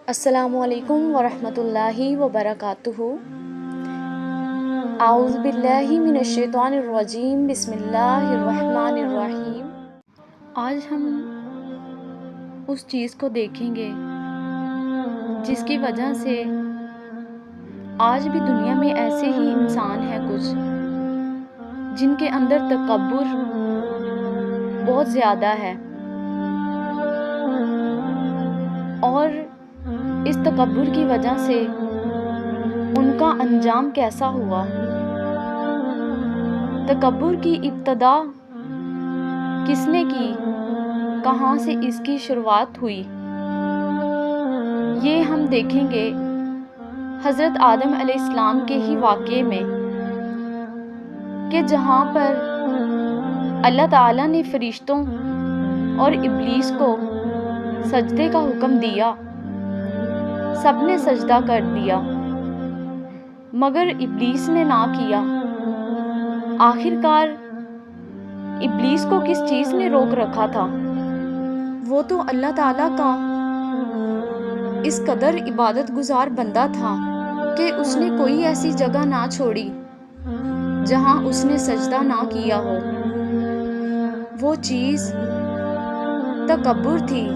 السلام علیکم ورحمۃ اللہ وبرکاتہ۔ اعوذ باللہ من الشیطان الرجیم، بسم اللہ الرحمن الرحیم۔ آج ہم اس چیز کو دیکھیں گے جس کی وجہ سے آج بھی دنیا میں ایسے ہی انسان ہیں کچھ جن کے اندر تکبر بہت زیادہ ہے، اور اس تکبر کی وجہ سے ان کا انجام کیسا ہوا۔ تکبر کی ابتدا کس نے کی، کہاں سے اس کی شروعات ہوئی، یہ ہم دیکھیں گے حضرت آدم علیہ السلام کے ہی واقعے میں، کہ جہاں پر اللہ تعالیٰ نے فرشتوں اور ابلیس کو سجدے کا حکم دیا، سب نے سجدہ کر دیا مگر ابلیس نے نہ کیا۔ آخر کار ابلیس کو کس چیز نے روک رکھا تھا؟ وہ تو اللہ تعالیٰ کا اس قدر عبادت گزار بندہ تھا کہ اس نے کوئی ایسی جگہ نہ چھوڑی جہاں اس نے سجدہ نہ کیا ہو۔ وہ چیز تکبر تھی،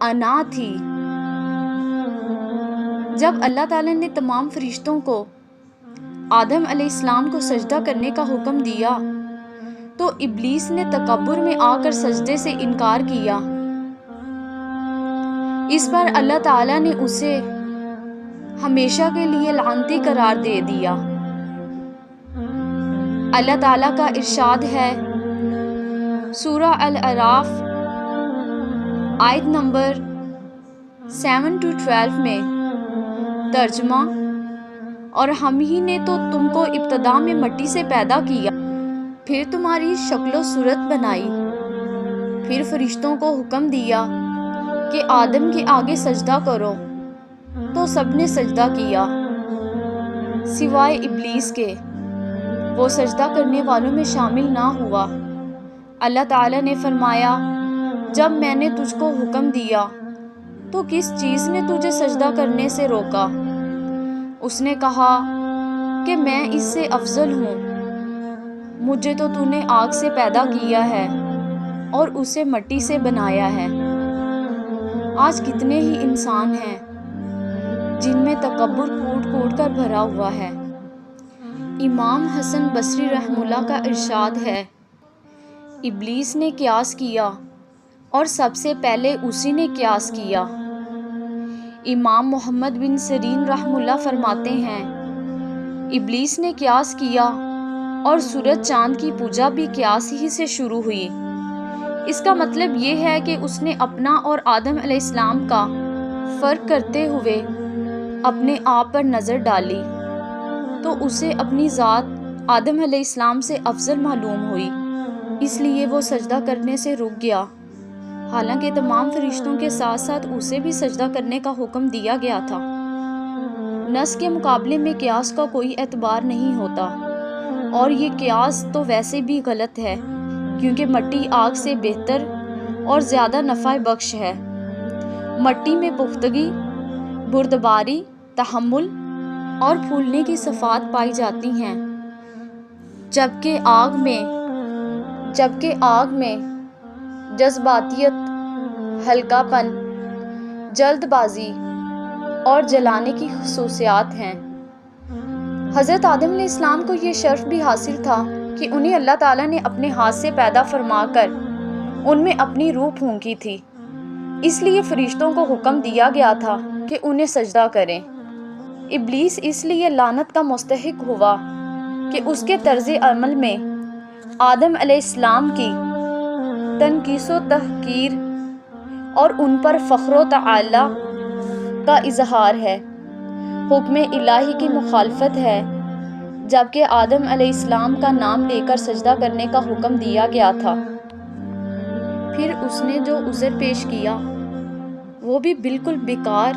انا تھی۔ جب اللہ تعالیٰ نے تمام فرشتوں کو آدم علیہ السلام کو سجدہ کرنے کا حکم دیا تو ابلیس نے تکبر میں آ کر سجدے سے انکار کیا۔ اس پر اللہ تعالیٰ نے اسے ہمیشہ کے لیے لعنتی قرار دے دیا۔ اللہ تعالیٰ کا ارشاد ہے سورہ الاعراف آیت نمبر 7-12 میں، ترجمہ: اور ہم ہی نے تو تم کو ابتدا میں مٹی سے پیدا کیا، پھر تمہاری شکل و صورت بنائی، پھر فرشتوں کو حکم دیا کہ آدم کے آگے سجدہ کرو، تو سب نے سجدہ کیا سوائے ابلیس کے، وہ سجدہ کرنے والوں میں شامل نہ ہوا۔ اللہ تعالیٰ نے فرمایا، جب میں نے تجھ کو حکم دیا تو کس چیز نے تجھے سجدہ کرنے سے روکا؟ اس نے کہا کہ میں اس سے افضل ہوں، مجھے تو تو نے آگ سے پیدا کیا ہے اور اسے مٹی سے بنایا ہے۔ آج کتنے ہی انسان ہیں جن میں تکبر کوٹ کوٹ کر بھرا ہوا ہے۔ امام حسن بصری رحمہ اللہ کا ارشاد ہے، ابلیس نے قیاس کیا اور سب سے پہلے اسی نے قیاس کیا۔ امام محمد بن سیرین رحمہ اللہ فرماتے ہیں، ابلیس نے قیاس کیا اور سورج چاند کی پوجا بھی قیاس ہی سے شروع ہوئی۔ اس کا مطلب یہ ہے کہ اس نے اپنا اور آدم علیہ السلام کا فرق کرتے ہوئے اپنے آپ پر نظر ڈالی تو اسے اپنی ذات آدم علیہ السلام سے افضل معلوم ہوئی، اس لیے وہ سجدہ کرنے سے رک گیا، حالانکہ تمام فرشتوں کے ساتھ ساتھ اسے بھی سجدہ کرنے کا حکم دیا گیا تھا۔ نص کے مقابلے میں قیاس کا کوئی اعتبار نہیں ہوتا، اور یہ قیاس تو ویسے بھی غلط ہے، کیونکہ مٹی آگ سے بہتر اور زیادہ نفع بخش ہے۔ مٹی میں پختگی، بردباری، تحمل اور پھولنے کی صفات پائی جاتی ہیں، جبکہ آگ میں جذباتیت، ہلکا پن، جلد بازی اور جلانے کی خصوصیات ہیں۔ حضرت آدم علیہ السلام کو یہ شرف بھی حاصل تھا کہ انہیں اللہ تعالیٰ نے اپنے ہاتھ سے پیدا فرما کر ان میں اپنی روح پھونکی تھی، اس لیے فرشتوں کو حکم دیا گیا تھا کہ انہیں سجدہ کریں۔ ابلیس اس لیے لعنت کا مستحق ہوا کہ اس کے طرز عمل میں آدم علیہ السلام کی تنقیص و تحقیر اور ان پر فخر و تعالی کا اظہار ہے، حکم الہی کی مخالفت ہے، جبکہ آدم علیہ السلام کا نام لے کر سجدہ کرنے کا حکم دیا گیا تھا۔ پھر اس نے جو عذر پیش کیا وہ بھی بالکل بیکار